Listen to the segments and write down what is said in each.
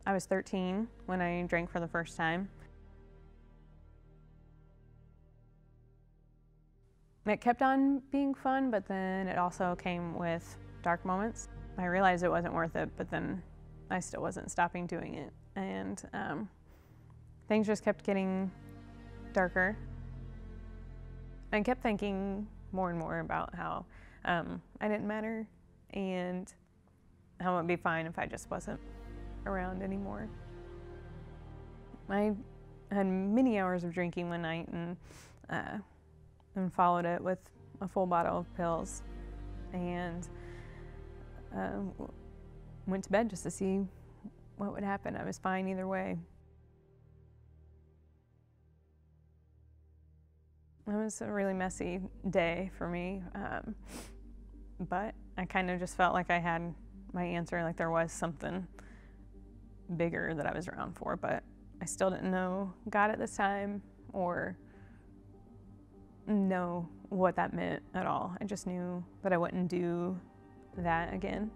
I was 13 when I drank for the first time. It kept on being fun, but then it also came with dark moments. I realized it wasn't worth it, but then I still wasn't stopping doing it. And things just kept getting darker. I kept thinking more and more about how I didn't matter and how it would be fine if I just wasn't around anymore. I had many hours of drinking one night and followed it with a full bottle of pills and went to bed just to see what would happen. I was fine either way. It was a really messy day for me, but I kind of just felt like I had my answer, like there was something bigger that I was around for, but I still didn't know God at this time or know what that meant at all. I just knew that I wouldn't do that again.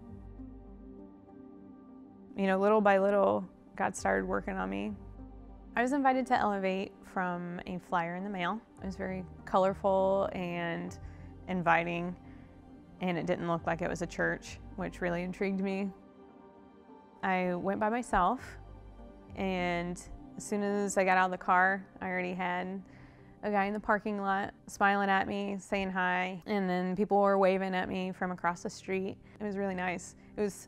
You know, little by little, God started working on me. I was invited to Elevate from a flyer in the mail. It was very colorful and inviting, and it didn't look like it was a church, which really intrigued me. I went by myself, and as soon as I got out of the car, I already had a guy in the parking lot smiling at me, saying hi, and then people were waving at me from across the street. It was really nice. It was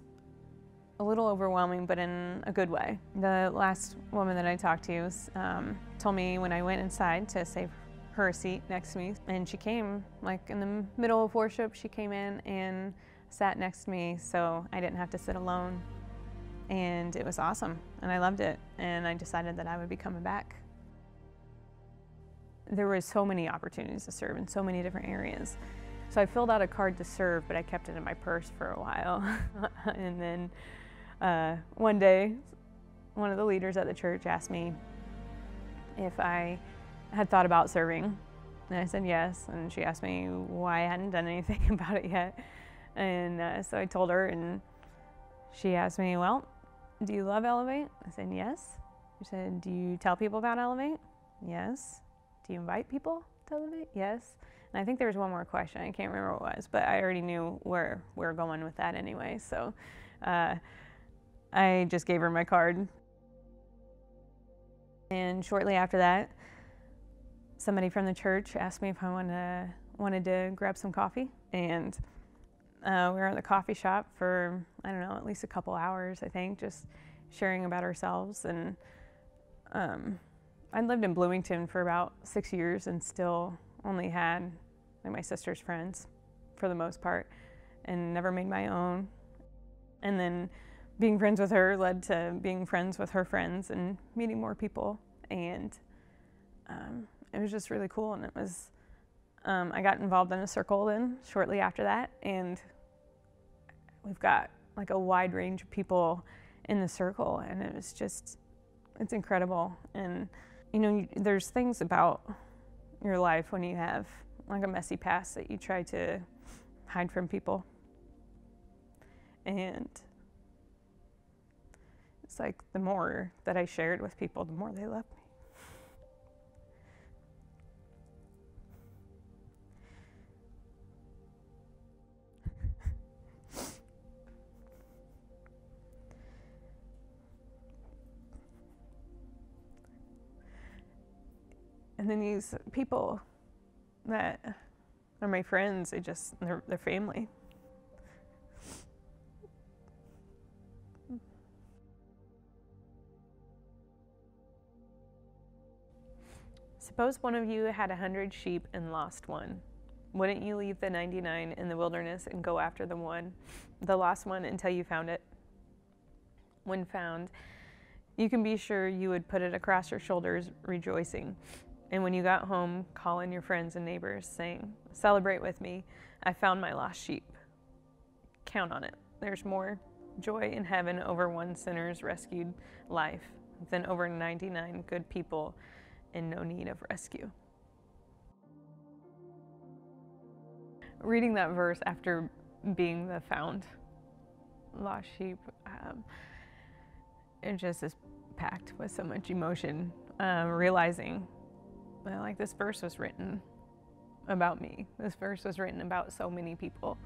a little overwhelming, but in a good way. The last woman that I talked to told me when I went inside to save her a seat next to me, and she came, like in the middle of worship, she came in and sat next to me so I didn't have to sit alone. And it was awesome, and I loved it, and I decided that I would be coming back. There were so many opportunities to serve in so many different areas. So I filled out a card to serve, but I kept it in my purse for a while. And then one day, one of the leaders at the church asked me if I had thought about serving. And I said yes, and she asked me why I hadn't done anything about it yet. And so I told her, and she asked me, well, do you love Elevate? I said yes. She said, do you tell people about Elevate? Yes. Do you invite people to Elevate? Yes. And I think there was one more question. I can't remember what it was, but I already knew where we were going with that anyway. So I just gave her my card. And shortly after that, somebody from the church asked me if I wanted to grab some coffee. And we were at the coffee shop for, I don't know, at least a couple hours, I think, just sharing about ourselves. And I'd lived in Bloomington for about 6 years and still only had like my sister's friends for the most part and never made my own. And then being friends with her led to being friends with her friends and meeting more people. And it was just really cool. And it was, I got involved in a circle then shortly after that. And we've got like a wide range of people in the circle. And it was just, it's incredible. And you know, there's things about your life when you have like a messy past that you try to hide from people. And it's like the more that I shared with people, the more they loved me. And then these people that are my friends, they're family. Suppose one of you had 100 sheep and lost one. Wouldn't you leave the 99 in the wilderness and go after the lost one until you found it? When found, you can be sure you would put it across your shoulders, rejoicing. And when you got home, call in your friends and neighbors, saying, celebrate with me, I found my lost sheep. Count on it. There's more joy in heaven over one sinner's rescued life than over 99 good people in no need of rescue. Reading that verse after being the found lost sheep, it just is packed with so much emotion, realizing that, like, this verse was written about me. This verse was written about so many people.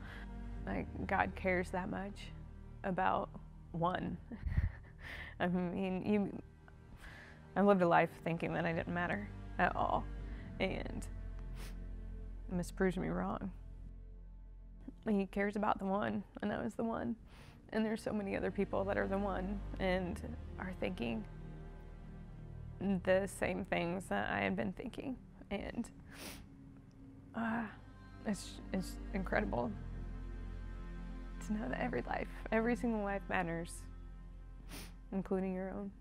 Like, God cares that much about one. I mean, I lived a life thinking that I didn't matter at all, and it misproves me wrong. He cares about the one, and I was the one. And there's so many other people that are the one and are thinking the same things that I had been thinking. And it's incredible to know that every single life matters, including your own.